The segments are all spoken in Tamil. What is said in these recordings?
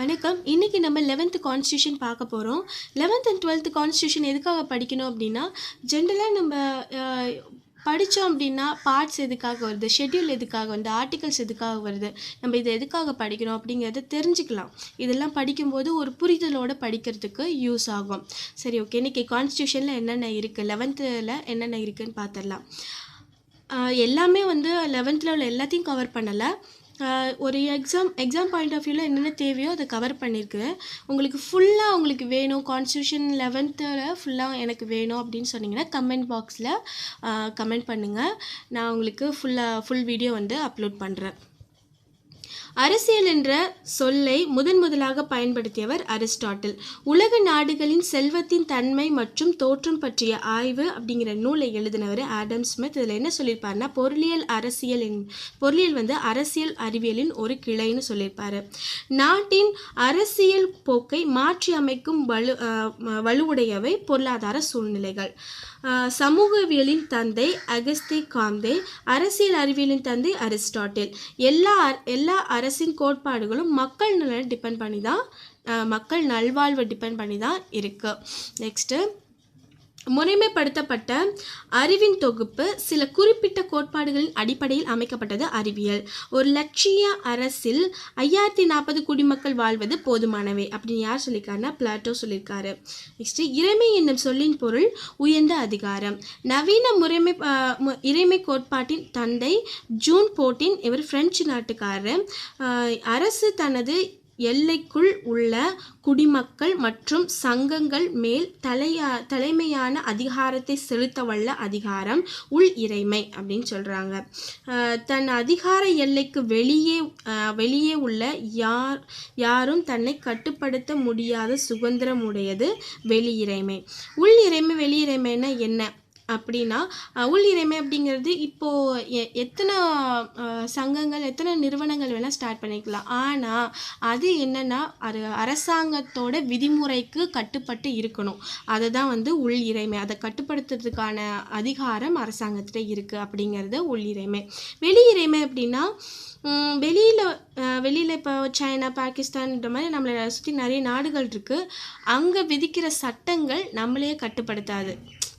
வணக்கம். இன்னைக்கு நம்ம 11th கான்ஸ்டிடியூஷன் பார்க்க போகிறோம். 11th அண்ட் 12th கான்ஸ்டிடியூஷன் எதுக்காக படிக்கணும் அப்படின்னா, ஜென்ரலாக நம்ம படித்தோம் அப்படின்னா பார்ட்ஸ் எதுக்காக வருது, ஷெட்யூல் எதுக்காக வருது, ஆர்டிகல்ஸ் எதுக்காக வருது, நம்ம இதை எதுக்காக படிக்கணும் அப்படிங்கிறத தெரிஞ்சுக்கலாம். இதெல்லாம் படிக்கும்போது ஒரு புரிதலோடு படிக்கிறதுக்கு யூஸ் ஆகும். சரி, ஓகே. இன்றைக்கி கான்ஸ்டிடியூஷனில் என்னென்ன இருக்குது, 11th என்னென்ன இருக்குதுன்னு பார்த்துடலாம். எல்லாமே 11th உள்ள எல்லாத்தையும் கவர் பண்ணலை. ஒரு எக்ஸாம் பாயிண்ட் ஆஃப் வியூவில் என்னென்ன தேவையோ அதை கவர் பண்ணியிருக்கிறேன். உங்களுக்கு ஃபுல்லாக உங்களுக்கு வேணும், கான்ஸ்டிடியூஷன் 11th ஃபுல்லாக எனக்கு வேணும் அப்படின்னு சொன்னீங்கன்னா கமெண்ட் பாக்ஸில் கமெண்ட் பண்ணுங்கள். நான் உங்களுக்கு ஃபுல் வீடியோ அப்லோட் பண்ணுறேன். அரசியல் என்ற சொல்லை முதலாக பயன்படுத்தியவர் அரிஸ்டாட்டில். உலக நாடுகளின் செல்வத்தின் தன்மை மற்றும் தோற்றம் பற்றிய ஆய்வு அப்படிங்கிற நூலை எழுதினவர் ஆடம் ஸ்மித். இதில் என்ன சொல்லியிருப்பாருன்னா, பொருளியல் அரசியல் அறிவியலின் ஒரு கிளைன்னு சொல்லியிருப்பாரு. நாட்டின் அரசியல் போக்கை மாற்றி அமைக்கும் வலுவுடையவை பொருளாதார சூழ்நிலைகள். சமூகவியலின் தந்தை அகஸ்தே காம்தே, அரசியல் அறிவியலின் தந்தை அரிஸ்டாட்டில். எல்லா அரசின் கோட்பாடுகளும் மக்கள் நலனை டிபெண்ட் பண்ணி தான், மக்கள் நல்வாழ்வை டிபெண்ட் பண்ணி தான் இருக்குது. நெக்ஸ்ட்டு, முறைமைப்படுத்தப்பட்ட அறிவின் தொகுப்பு சில குறிப்பிட்ட கோட்பாடுகளின் அடிப்படையில் அமைக்கப்பட்டது அறிவியல். ஒரு லட்சிய அரசில் 5040 குடிமக்கள் வாழ்வது போதுமானவை அப்படின்னு யார் சொல்லியிருக்காருன்னா பிளாட்டோ சொல்லியிருக்காரு. நெக்ஸ்ட்டு, இறைமை என்னும் சொல்லின் பொருள் உயர்ந்த அதிகாரம். நவீன இறைமை கோட்பாட்டின் தந்தை ஜூன் போட்டின். இவர் பிரெஞ்சு நாட்டுக்காரர். அரசு தனது எல்லைக்குள் உள்ள குடிமக்கள் மற்றும் சங்கங்கள் மேல் தலைமையான அதிகாரத்தை செலுத்த வல்ல அதிகாரம் உள் இறைமை அப்படின்னு சொல்கிறாங்க. தன் அதிகார எல்லைக்கு வெளியே உள்ள யாரும் தன்னை கட்டுப்படுத்த முடியாத சுதந்திரமுடையது வெளியிறைமை. உள் இறைமை வெளியிறைமைன்னா என்ன அப்படின்னா, உள் இறைமை அப்படிங்கிறது இப்போது எத்தனை சங்கங்கள் எத்தனை நிறுவனங்கள் வேணால் ஸ்டார்ட் பண்ணிக்கலாம். ஆனால் அது என்னென்னா, அது அரசாங்கத்தோட விதிமுறைக்கு கட்டுப்பட்டு இருக்கணும். அதை தான் உள் இறைமை. அதை கட்டுப்படுத்துறதுக்கான அதிகாரம் அரசாங்கத்திட்ட இருக்குது அப்படிங்கிறது உள் இறைமை. வெளியிறைமை அப்படின்னா, வெளியில் இப்போ சைனா, பாகிஸ்தான்ன்ற மாதிரி நம்மளை சுற்றி நிறைய நாடுகள் இருக்குது. அங்கே விதிக்கிற சட்டங்கள் நம்மளையே கட்டுப்படுத்தாது.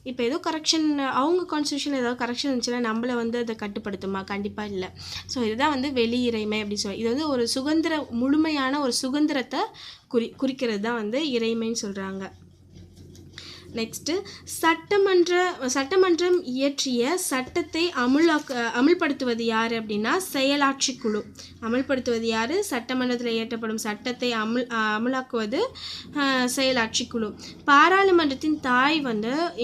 இப்போ ஏதோ கரெக்ஷன், அவங்க கான்ஸ்டியூஷன் ஏதாவது கரெக்ஷன் இருந்துச்சுன்னா நம்மளை அதை கட்டுப்படுத்துமா? கண்டிப்பாக இல்லை. ஸோ இதுதான் வெளியிறைமை அப்படின்னு சொல்லி, இது ஒரு முழுமையான ஒரு சுதந்திரத்தை குறிக்கிறது தான் இறைமைன்னு சொல்கிறாங்க. நெக்ஸ்ட்டு, சட்டமன்றம் இயற்றிய சட்டத்தை அமுல்படுத்துவது யார் அப்படின்னா செயலாட்சி குழு. அமுல்படுத்துவது யார்? சட்டமன்றத்தில் இயற்றப்படும் சட்டத்தை அமுலாக்குவது செயலாட்சி குழு. பாராளுமன்றத்தின் தாய்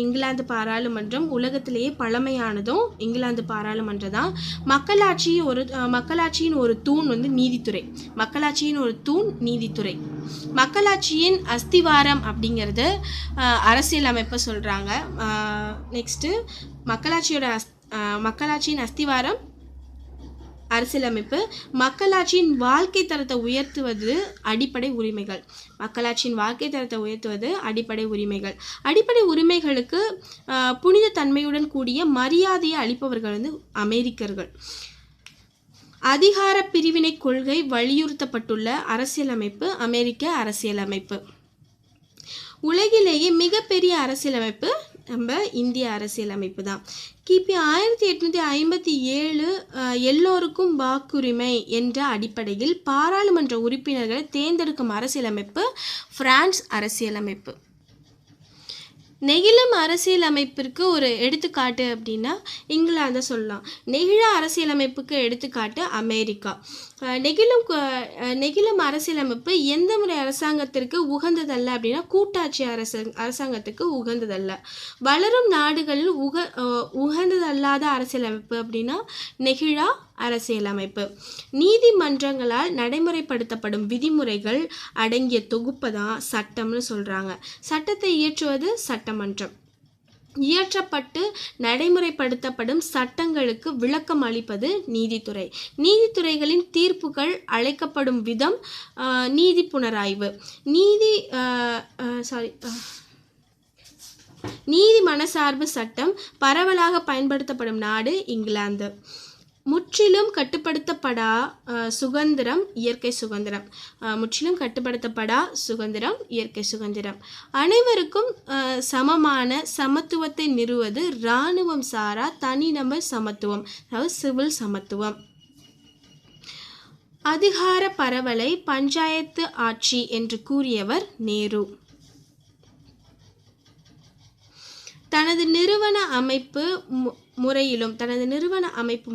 இங்கிலாந்து பாராளுமன்றம். உலகத்திலேயே பழமையானதும் இங்கிலாந்து பாராளுமன்றம் தான். மக்களாட்சியின் ஒரு தூண் நீதித்துறை. மக்களாட்சியின் ஒரு தூண் நீதித்துறை. மக்களாட்சியின் அஸ்திவாரம் அப்படிங்கிறது அரசியல் அமைப்பை சொல்கிறாங்க. நெக்ஸ்ட்டு, மக்களாட்சியின் அஸ்திவாரம் அரசியலமைப்பு. மக்களாட்சியின் வாழ்க்கை தரத்தை உயர்த்துவது அடிப்படை உரிமைகள். மக்களாட்சியின் வாழ்க்கை தரத்தை உயர்த்துவது அடிப்படை உரிமைகள். அடிப்படை உரிமைகளுக்கு புனித தன்மையுடன் கூடிய மரியாதையை அளிப்பவர்கள் அமெரிக்கர்கள். அதிகார பிரிவினை கொள்கை வலியுறுத்தப்பட்டுள்ள அரசியலமைப்பு அமெரிக்க அரசியலமைப்பு. உலகிலேயே மிகப்பெரிய அரசியலமைப்பு நம்ம இந்திய அரசியலமைப்பு தான். கிபி 1857 எல்லோருக்கும் வாக்குரிமை என்ற அடிப்படையில் பாராளுமன்ற உறுப்பினர்களை தேர்ந்தெடுக்கும் அரசியலமைப்பு பிரான்ஸ் அரசியலமைப்பு. நெகிழும் அரசியலமைப்பிற்கு ஒரு எடுத்துக்காட்டு அப்படின்னா இங்கிலாந்தை சொல்லலாம். நெகிழ அரசியலமைப்புக்கு எடுத்துக்காட்டு அமெரிக்கா. நெகிழும் அரசியலமைப்பு எந்த முறை அரசாங்கத்திற்கு உகந்ததல்ல அப்படின்னா கூட்டாட்சி அரசாங்கத்துக்கு உகந்ததல்ல. வளரும் நாடுகளில் உகந்ததல்லாத அரசியலமைப்பு அப்படின்னா நெகிழா அரசியலமைப்பு. நீதிமன்றங்களால் நடைமுறைப்படுத்தப்படும் விதிமுறைகள் அடங்கிய தொகுப்பை தான் சட்டம்னு சொல்கிறாங்க. சட்டத்தை இயற்றுவது சட்டமன்றம். இயற்றப்பட்டு நடைமுறைப்படுத்தப்படும் சட்டங்களுக்கு விளக்கம் அளிப்பது நீதித்துறை. நீதித்துறைகளின் தீர்ப்புகள் அழைக்கப்படும் விதம் நீதி புனராய்வு. நீதி மனசார்பு சட்டம் பரவலாக பயன்படுத்தப்படும் நாடு இங்கிலாந்து. முற்றிலும் கட்டுப்படுத்தப்படா சுதந்திரம் இயற்கை சுதந்திரம். முற்றிலும் கட்டுப்படுத்தப்படா சுதந்திரம் இயற்கை சுதந்திரம். அனைவருக்கும் சமமான சமத்துவத்தை நிறுவது இராணுவம் சாரா தனிநபர் சமத்துவம், அதாவது சிவில் சமத்துவம். அதிகார பரவலை பஞ்சாயத்து ஆட்சி என்று கூறியவர் நேரு. தனது நிறுவன அமைப்பு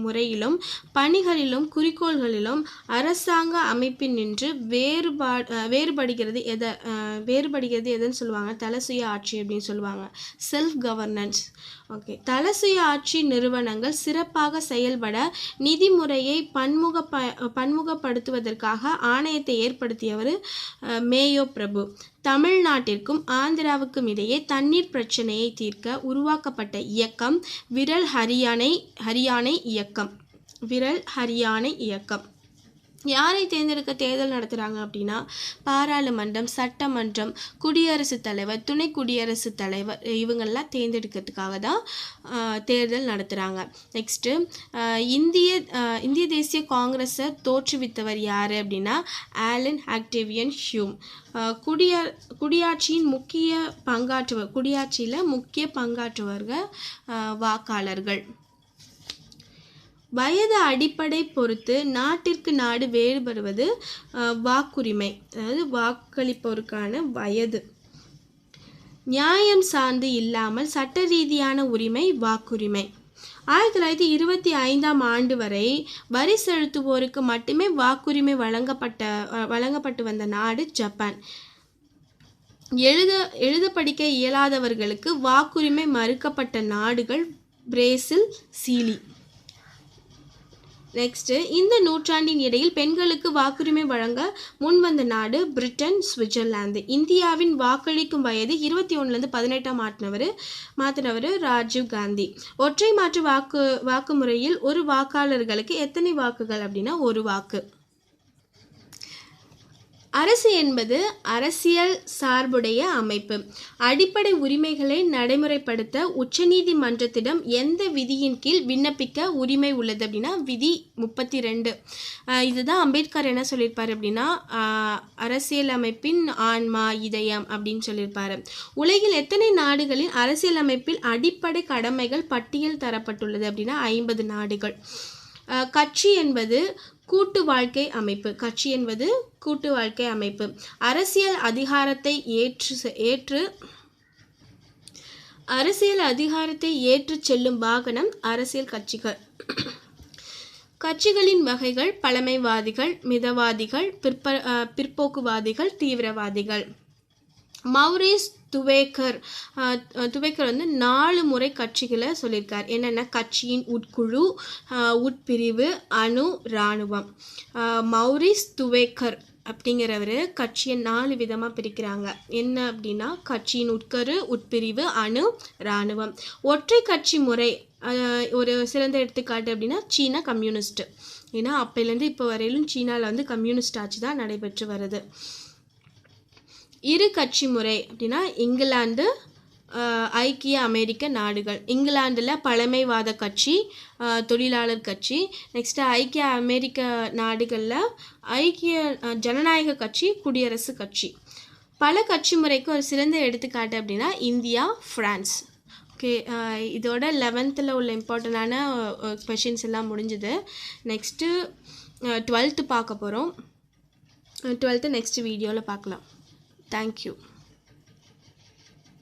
முறையிலும் பணிகளிலும் குறிக்கோள்களிலும் அரசாங்க அமைப்பினின்று வேறுபடுகிறது எதுன்னு சொல்லுவாங்க? தலசுய ஆட்சி அப்படின்னு சொல்லுவாங்க, செல்ஃப் கவர்னன்ஸ். ஓகே, தலசுய ஆட்சி நிறுவனங்கள் சிறப்பாக செயல்பட நிதி முறையை பன்முகப்படுத்துவதற்காக ஆணையத்தை ஏற்படுத்தியவர் மேயோ பிரபு. தமிழ்நாட்டிற்கும் ஆந்திராவுக்கும் இடையே தண்ணீர் பிரச்சனையை தீர்க்க உருவாக்கப்பட்ட இயக்கம் விரல் ஹரியானை இயக்கம். யாரை தேர்ந்தெடுக்க தேர்தல் நடத்துகிறாங்க அப்படின்னா, பாராளுமன்றம், சட்டமன்றம், குடியரசுத் தலைவர், துணை குடியரசுத் தலைவர் இவங்கெல்லாம் தேர்ந்தெடுக்கிறதுக்காக தான் தேர்தல் நடத்துகிறாங்க. நெக்ஸ்ட்டு இந்திய தேசிய காங்கிரஸை தோற்றுவித்தவர் யார் அப்படின்னா ஆலன் ஆக்டேவியன் ஹியூம். குடியாட்சியில் முக்கிய பங்காற்றுவர்கள் வாக்காளர்கள். வயது அடிப்படை பொறுத்து நாட்டிற்கு நாடு வேறுபடுவது வாக்குரிமை, அதாவது வாக்களிப்போருக்கான வயது. நியாயம் சார்ந்து இல்லாமல் சட்ட ரீதியான உரிமை வாக்குரிமை. 1925ஆம் ஆண்டு வரை வரி செலுத்துவோருக்கு மட்டுமே வாக்குரிமை வழங்கப்பட்டு வந்த நாடு ஜப்பான். எழுத படிக்க இயலாதவர்களுக்கு வாக்குரிமை மறுக்கப்பட்ட நாடுகள் பிரேசில், சிலி. நெக்ஸ்ட்டு, இந்த நூற்றாண்டின் இடையில் பெண்களுக்கு வாக்குரிமை வழங்க முன்வந்த நாடு பிரிட்டன், சுவிட்சர்லாந்து. இந்தியாவின் வாக்களிக்கும் வயது 21லேருந்து 18 மாற்றினவர் ராஜீவ் காந்தி. ஒற்றை மாற்று வாக்கு முறையில் ஒரு வாக்காளர்களுக்கு எத்தனை வாக்குகள் அப்படின்னா 1 வாக்கு. அரசு என்பது அரசியல் சார்புடைய அமைப்பு. அடிப்படை உரிமைகளை நடைமுறைப்படுத்த உச்சநீதிமன்றத்திடம் எந்த விதியின் கீழ் விண்ணப்பிக்க உரிமை உள்ளது அப்படின்னா விதி 32. இதுதான் அம்பேத்கர் என்ன சொல்லியிருப்பார் அப்படின்னா அரசியல் அமைப்பின் ஆன்மா, இதயம் அப்படின்னு சொல்லியிருப்பார். உலகில் எத்தனை நாடுகளில் அரசியல் அமைப்பில் அடிப்படை கடமைகள் பட்டியல் தரப்பட்டுள்ளது அப்படின்னா 50 நாடுகள். கட்சி என்பது கூட்டு வாழ்க்கை அமைப்பு. அரசியல் அதிகாரத்தை ஏற்று செல்லும் வாகனம் அரசியல் கட்சிகள். கட்சிகளின் வகைகள்: பழமைவாதிகள், மிதவாதிகள், பிற்போக்குவாதிகள், தீவிரவாதிகள். மௌரிஸ் துவேக்கர் 4 முறை கட்சிகளை சொல்லியிருக்கார். என்னென்ன? கட்சியின் உட்குழு, உட்பிரிவு, அணு, இராணுவம். மௌரிஸ் துவேக்கர் அப்படிங்கிறவர் கட்சியை 4 விதமாக பிரிக்கிறாங்க. என்ன அப்படின்னா கட்சியின் உட்கரு, உட்பிரிவு, அணு, இராணுவம். ஒற்றை கட்சி முறை ஒரு சிறந்த எடுத்துக்காட்டு அப்படின்னா சீனா கம்யூனிஸ்ட். ஏன்னா அப்போலேருந்து இப்போ வரையிலும் சீனாவில் கம்யூனிஸ்ட் ஆட்சி தான் நடைபெற்று வருது. இரு கட்சி முறை அப்படின்னா இங்கிலாந்து, ஐக்கிய அமெரிக்க நாடுகள். இங்கிலாந்தில் பழமைவாத கட்சி, தொழிலாளர் கட்சி. நெக்ஸ்ட்டு ஐக்கிய அமெரிக்க நாடுகளில் ஐக்கிய ஜனநாயக கட்சி, குடியரசு கட்சி. பல கட்சி முறைக்கு ஒரு சிறந்த எடுத்துக்காட்டு அப்படின்னா இந்தியா, பிரான்ஸ். ஓகே, இதோட 11th உள்ள இம்பார்ட்டண்டான கொஷின்ஸ் எல்லாம் முடிஞ்சுது. நெக்ஸ்ட்டு 12th பார்க்க போகிறோம். 12th நெக்ஸ்ட் வீடியோவில் பார்க்கலாம். Thank you.